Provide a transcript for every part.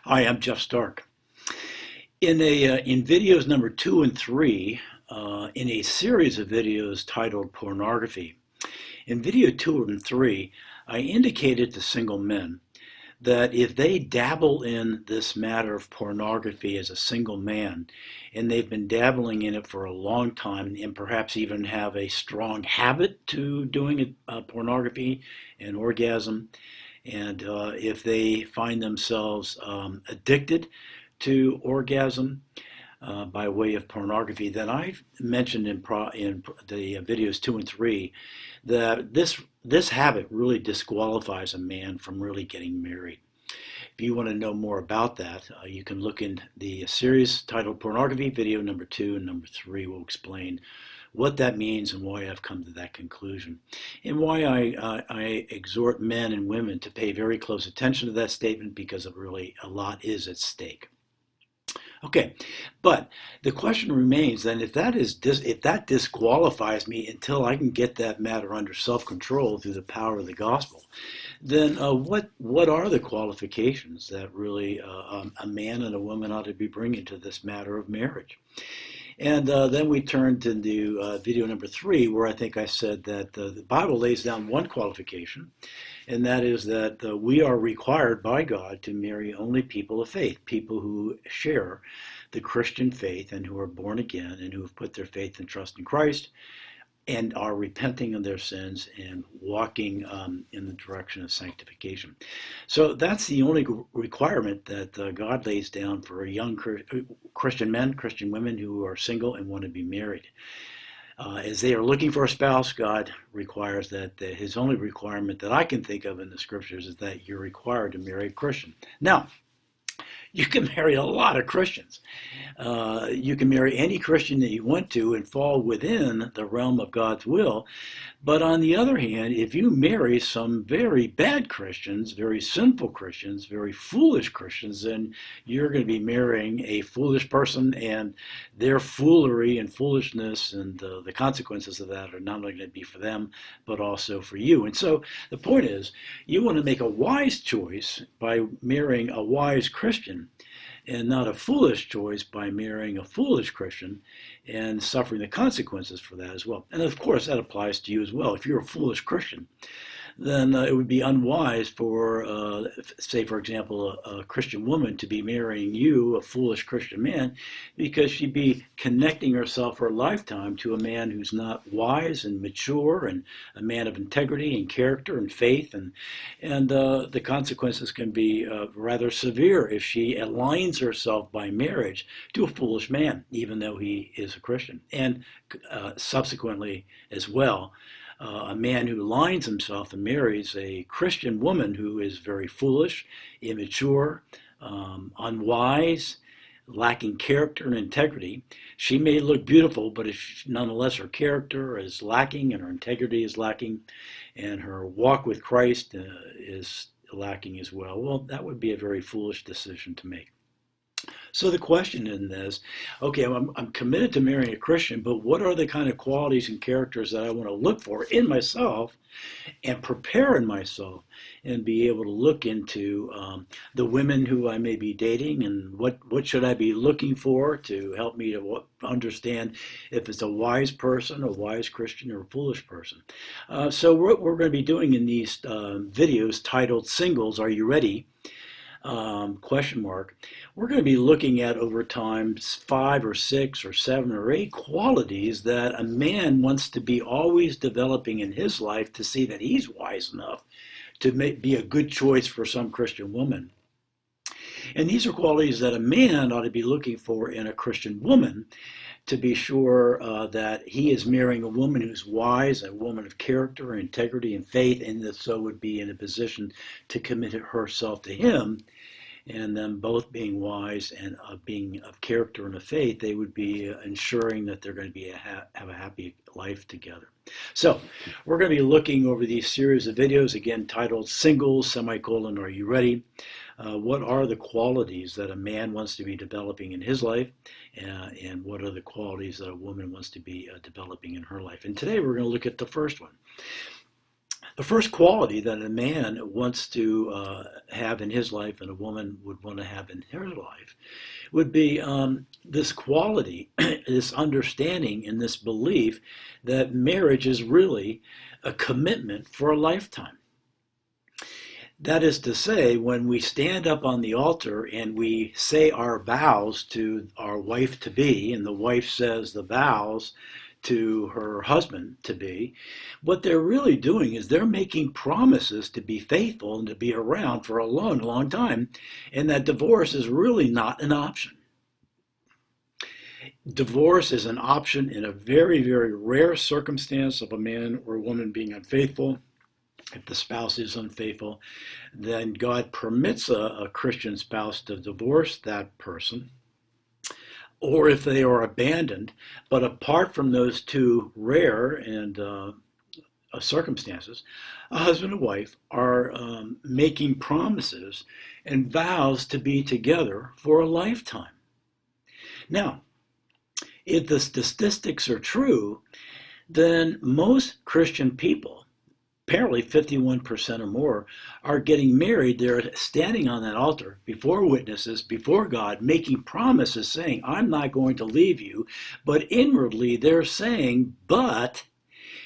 Hi, I'm Jeff Stark. In videos number 2 and 3, in a series of videos titled Pornography, in video 2 and 3, I indicated to single men that if they dabble in this matter of pornography as a single man, and they've been dabbling in it for a long time, and perhaps even have a strong habit to doing pornography and orgasm, and if they find themselves addicted to orgasm by way of pornography, then I've mentioned in the videos 2 and 3 that this habit really disqualifies a man from really getting married. If you want to know more about that, you can look in the series titled Pornography. Video number 2 and number 3 will explain what that means and why I've come to that conclusion, and why I exhort men and women to pay very close attention to that statement, because it really a lot is at stake. Okay, but the question remains then, if that disqualifies me until I can get that matter under self-control through the power of the gospel, then what are the qualifications that really a man and a woman ought to be bringing to this matter of marriage? And then we turned to video number 3, where I think I said that the Bible lays down one qualification, and that is that we are required by God to marry only people of faith, people who share the Christian faith and who are born again and who have put their faith and trust in Christ and are repenting of their sins and walking in the direction of sanctification. So that's the only requirement that God lays down for young Christian men, Christian women who are single and want to be married. As they are looking for a spouse, God requires that his only requirement that I can think of in the scriptures is that you're required to marry a Christian. Now, you can marry a lot of Christians. You can marry any Christian that you want to and fall within the realm of God's will. But on the other hand, if you marry some very bad Christians, very sinful Christians, very foolish Christians, then you're going to be marrying a foolish person, and their foolery and foolishness and the consequences of that are not only going to be for them, but also for you. And so the point is, you want to make a wise choice by marrying a wise Christian, and not a foolish choice by marrying a foolish Christian and suffering the consequences for that as well. And of course, that applies to you as well. If you're a foolish Christian, then it would be unwise for, say, for example, a Christian woman to be marrying you, a foolish Christian man, because she'd be connecting herself for a lifetime to a man who's not wise and mature and a man of integrity and character and faith. And the consequences can be rather severe if she aligns herself by marriage to a foolish man, even though he is a Christian. And subsequently as well, a man who aligns himself and marries a Christian woman who is very foolish, immature, unwise, lacking character and integrity. She may look beautiful, but if nonetheless her character is lacking and her integrity is lacking and her walk with Christ is lacking as well, well, that would be a very foolish decision to make. So the question in this, okay, I'm committed to marrying a Christian, but what are the kind of qualities and characters that I want to look for in myself and prepare in myself and be able to look into the women who I may be dating, and what should I be looking for to help me to understand if it's a wise person, a wise Christian, or a foolish person. So what we're going to be doing in these videos titled Singles, Are You Ready? Question mark. We're going to be looking at over time 5 or 6 or 7 or 8 qualities that a man wants to be always developing in his life to see that he's wise enough to be a good choice for some Christian woman. And these are qualities that a man ought to be looking for in a Christian woman to be sure that he is marrying a woman who's wise, a woman of character, integrity, and faith, and that so would be in a position to commit herself to him. And them both being wise and being of character and of faith, they would be ensuring that they're going to be have a happy life together. So we're going to be looking over these series of videos, again titled Singles, Are You Ready? What are the qualities that a man wants to be developing in his life, and what are the qualities that a woman wants to be developing in her life? And today we're going to look at the first one. The first quality that a man wants to have in his life and a woman would want to have in her life would be this quality, this understanding, and this belief that marriage is really a commitment for a lifetime. That is to say, when we stand up on the altar and we say our vows to our wife to be, and the wife says the vows to her husband to be, what they're really doing is they're making promises to be faithful and to be around for a long, long time, and that divorce is really not an option. Divorce is an option in a very, very rare circumstance of a man or a woman being unfaithful. If the spouse is unfaithful, then God permits a Christian spouse to divorce that person, or if they are abandoned. But apart from those two rare and circumstances, a husband and wife are making promises and vows to be together for a lifetime. Now, if the statistics are true, then most Christian people, apparently 51% or more, are getting married. They're standing on that altar before witnesses, before God, making promises saying, I'm not going to leave you. But inwardly they're saying, but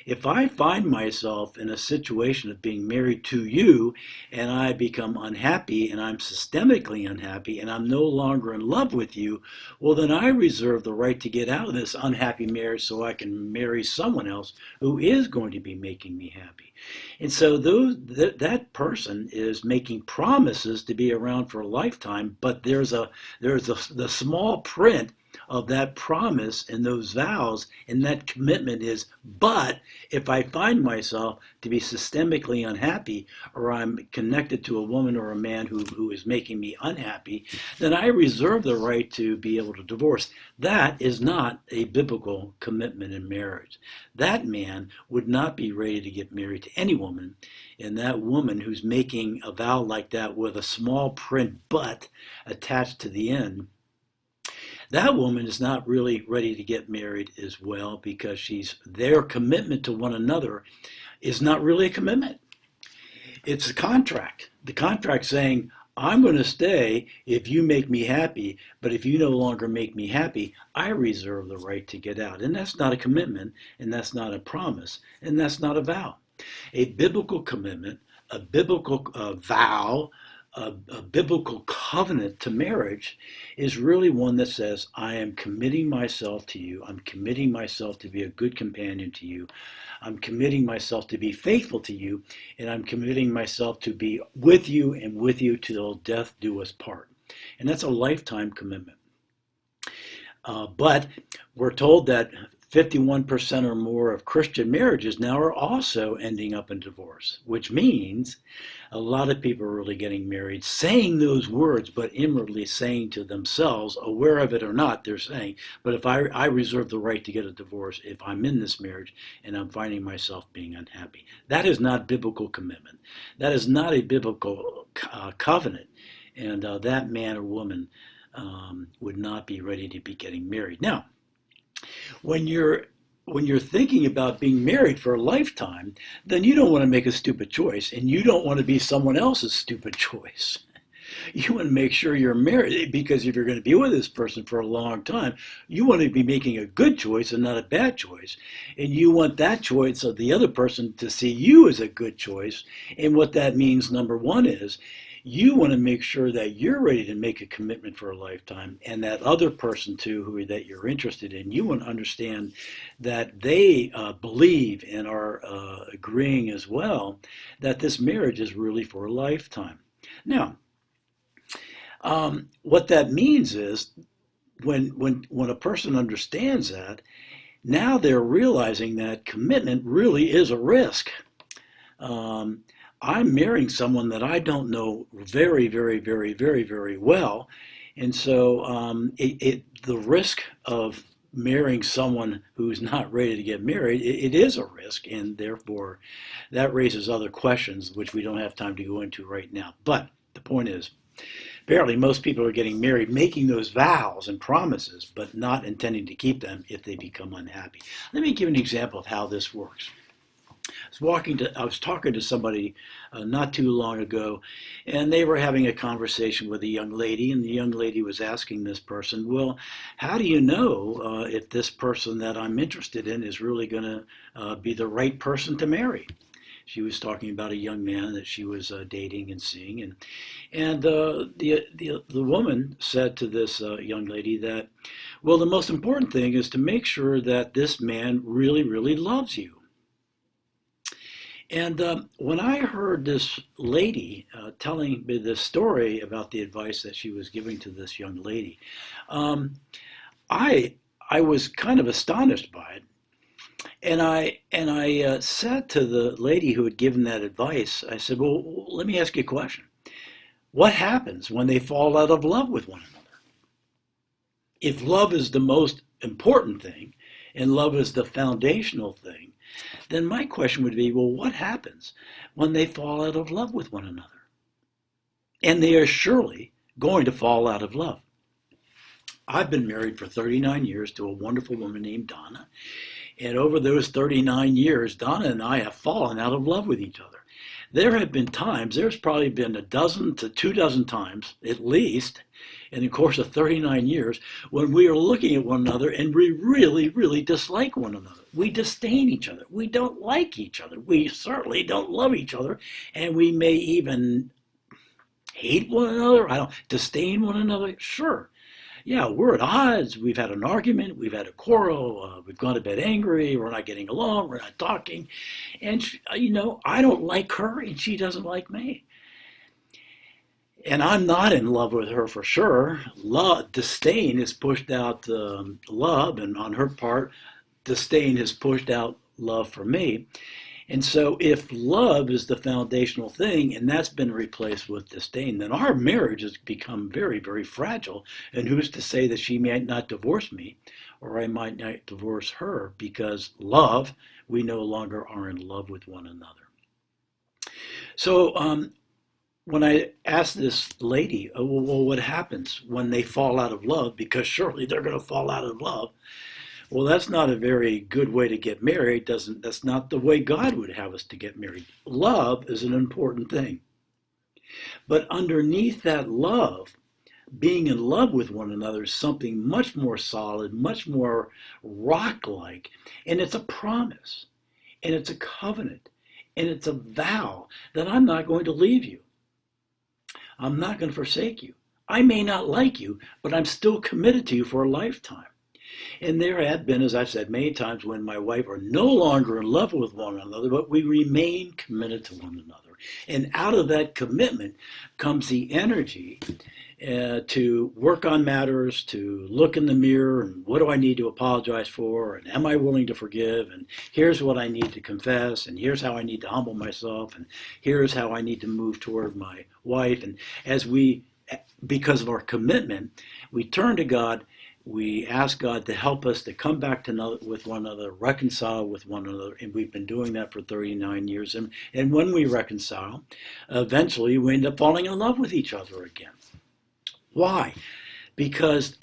if I find myself in a situation of being married to you and I become unhappy and I'm systemically unhappy and I'm no longer in love with you, well, then I reserve the right to get out of this unhappy marriage so I can marry someone else who is going to be making me happy. And so that person is making promises to be around for a lifetime, but there's the small print of that promise and those vows, and that commitment is, but if I find myself to be systemically unhappy, or I'm connected to a woman or a man who is making me unhappy, then I reserve the right to be able to divorce. That is not a biblical commitment in marriage. That man would not be ready to get married to any woman, and that woman who's making a vow like that with a small print but attached to the end, that woman is not really ready to get married as well, because their commitment to one another is not really a commitment. It's a contract. The contract saying, I'm going to stay if you make me happy, but if you no longer make me happy, I reserve the right to get out. And that's not a commitment, and that's not a promise, and that's not a vow. A biblical commitment, a biblical vow, a biblical covenant to marriage is really one that says, I am committing myself to you. I'm committing myself to be a good companion to you. I'm committing myself to be faithful to you. And I'm committing myself to be with you and with you till death do us part. And that's a lifetime commitment. But we're told that 51% or more of Christian marriages now are also ending up in divorce, which means a lot of people are really getting married, saying those words, but inwardly saying to themselves, aware of it or not, they're saying, but if I reserve the right to get a divorce if I'm in this marriage and I'm finding myself being unhappy. That is not biblical commitment. That is not a biblical covenant. And that man or woman would not be ready to be getting married. Now, when you're thinking about being married for a lifetime, then you don't want to make a stupid choice, and you don't want to be someone else's stupid choice. You want to make sure you're married, because if you're going to be with this person for a long time, you want to be making a good choice and not a bad choice. And you want that choice of the other person to see you as a good choice. And what that means, number one, is you want to make sure that you're ready to make a commitment for a lifetime, and that other person too, that you're interested in, you want to understand that they believe and are agreeing as well that this marriage is really for a lifetime. Now, what that means is when a person understands that, now they're realizing that commitment really is a risk. I'm marrying someone that I don't know very, very, very, very, very well. And so the risk of marrying someone who's not ready to get married, it is a risk. And therefore, that raises other questions, which we don't have time to go into right now. But the point is, apparently most people are getting married, making those vows and promises, but not intending to keep them if they become unhappy. Let me give an example of how this works. I was talking to somebody not too long ago, and they were having a conversation with a young lady, and the young lady was asking this person, well, how do you know if this person that I'm interested in is really going to be the right person to marry? She was talking about a young man that she was dating and seeing, and the woman said to this young lady that, well, the most important thing is to make sure that this man really, really loves you. And when I heard this lady telling me this story about the advice that she was giving to this young lady, um, I I was kind of astonished by it. And I said to the lady who had given that advice, I said, well, let me ask you a question. What happens when they fall out of love with one another? If love is the most important thing and love is the foundational thing, then my question would be, well, what happens when they fall out of love with one another? And they are surely going to fall out of love. I've been married for 39 years to a wonderful woman named Donna. And over those 39 years, Donna and I have fallen out of love with each other. There have been times, there's probably been a dozen to 24 times, at least, in the course of 39 years, when we are looking at one another and we really, really dislike one another. We disdain each other. We don't like each other. We certainly don't love each other. And we may even hate one another. I don't disdain one another. Sure. Yeah, we're at odds. We've had an argument. We've had a quarrel. We've gone to bed angry. We're not getting along. We're not talking. And, I don't like her and she doesn't like me. And I'm not in love with her for sure. Disdain has pushed out love, and on her part, disdain has pushed out love for me. And so if love is the foundational thing and that's been replaced with disdain, then our marriage has become very, very fragile. And who's to say that she might not divorce me or I might not divorce her, because love, we no longer are in love with one another. So when I asked this lady, well, what happens when they fall out of love? Because surely they're going to fall out of love. Well, that's not a very good way to get married. That's not the way God would have us to get married. Love is an important thing. But underneath that love, being in love with one another is something much more solid, much more rock-like. And it's a promise. And it's a covenant. And it's a vow that I'm not going to leave you. I'm not going to forsake you. I may not like you, but I'm still committed to you for a lifetime. And there have been, as I've said many times, when my wife are no longer in love with one another, but we remain committed to one another. And out of that commitment comes the energy to work on matters, to look in the mirror, and what do I need to apologize for, and am I willing to forgive, and here's what I need to confess, and here's how I need to humble myself, and here's how I need to move toward my wife. And because of our commitment, we turn to God. We ask God to help us to come back with one another, reconcile with one another, and we've been doing that for 39 years. And when we reconcile, eventually we end up falling in love with each other again. Why? Because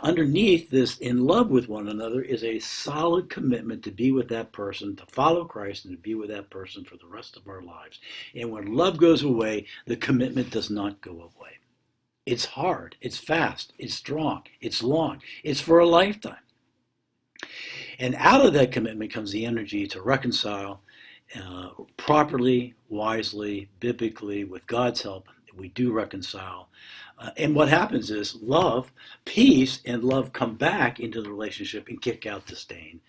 underneath this in love with one another is a solid commitment to be with that person, to follow Christ, and to be with that person for the rest of our lives. And when love goes away, the commitment does not go away. It's hard, it's fast, it's strong, it's long, it's for a lifetime. And out of that commitment comes the energy to reconcile properly, wisely, biblically, with God's help. We do reconcile. And what happens is peace and love come back into the relationship and kick out disdain.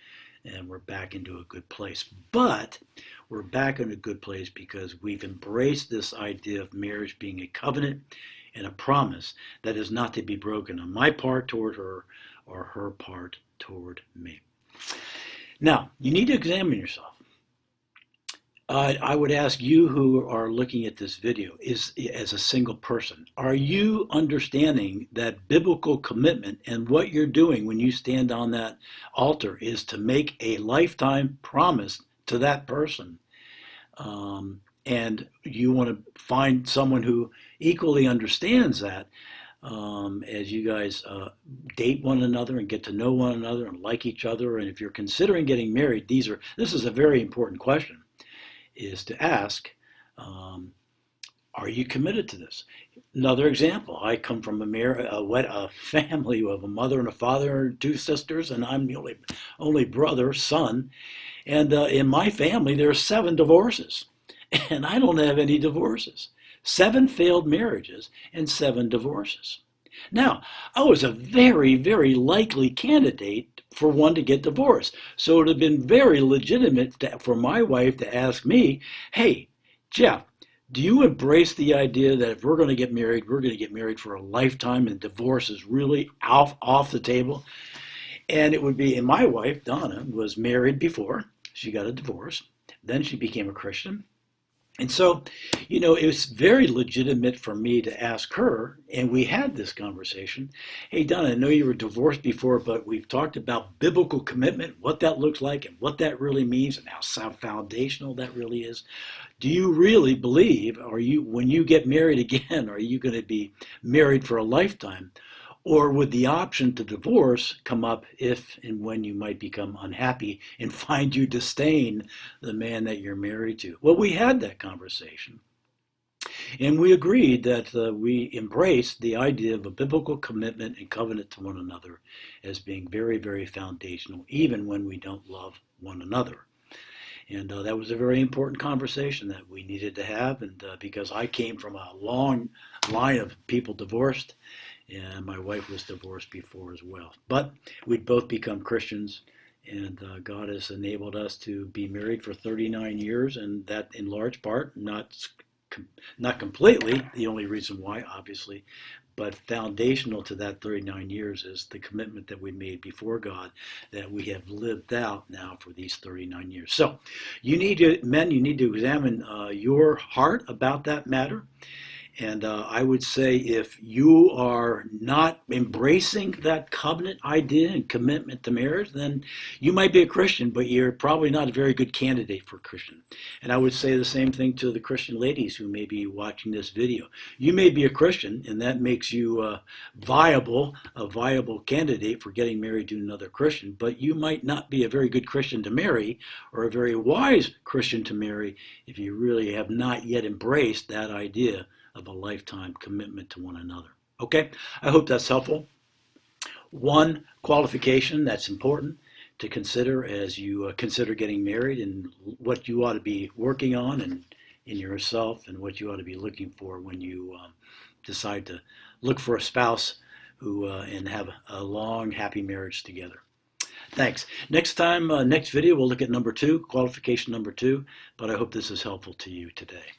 And we're back into a good place. But we're back in a good place because we've embraced this idea of marriage being a covenant and a promise that is not to be broken on my part toward her or her part toward me. Now, you need to examine yourself. I would ask you who are looking at this video, as a single person, are you understanding that biblical commitment and what you're doing when you stand on that altar is to make a lifetime promise to that person? And you want to find someone who equally understands that as you guys date one another and get to know one another and like each other. And if you're considering getting married, this is a very important question. is to ask, are you committed to this? Another example, I come from a family of a mother and a father and two sisters, and I'm the only brother, son. And in my family, there are 7 divorces, and I don't have any divorces. 7 failed marriages and 7 divorces. Now, I was a very, very likely candidate for one to get divorced. So it would have been very legitimate for my wife to ask me, hey, Jeff, do you embrace the idea that if we're going to get married, we're going to get married for a lifetime and divorce is really off the table? And it would be, and my wife, Donna, was married before. She got a divorce. Then she became a Christian. And so, it was very legitimate for me to ask her, and we had this conversation. Hey, Donna, I know you were divorced before, but we've talked about biblical commitment, what that looks like, and what that really means, and how foundational that really is. Do you really believe, when you get married again, are you going to be married for a lifetime? Or would the option to divorce come up if and when you might become unhappy and find you disdain the man that you're married to? Well, we had that conversation. And we agreed that we embraced the idea of a biblical commitment and covenant to one another as being very, very foundational, even when we don't love one another. And that was a very important conversation that we needed to have. And because I came from a long line of people divorced, and my wife was divorced before as well. But we'd both become Christians, and God has enabled us to be married for 39 years, and that in large part, not completely, the only reason why, obviously, but foundational to that 39 years is the commitment that we made before God that we have lived out now for these 39 years. So you need to examine your heart about that matter. And I would say if you are not embracing that covenant idea and commitment to marriage, then you might be a Christian, but you're probably not a very good candidate for a Christian. And I would say the same thing to the Christian ladies who may be watching this video. You may be a Christian, and that makes you a viable candidate for getting married to another Christian, but you might not be a very good Christian to marry or a very wise Christian to marry if you really have not yet embraced that idea of a lifetime commitment to one another. Okay, I hope that's helpful. One qualification that's important to consider as you consider getting married and what you ought to be working on and in yourself and what you ought to be looking for when you decide to look for a spouse who and have a long, happy marriage together. Thanks. Next time, next video, we'll look at number 2, qualification number 2, but I hope this is helpful to you today.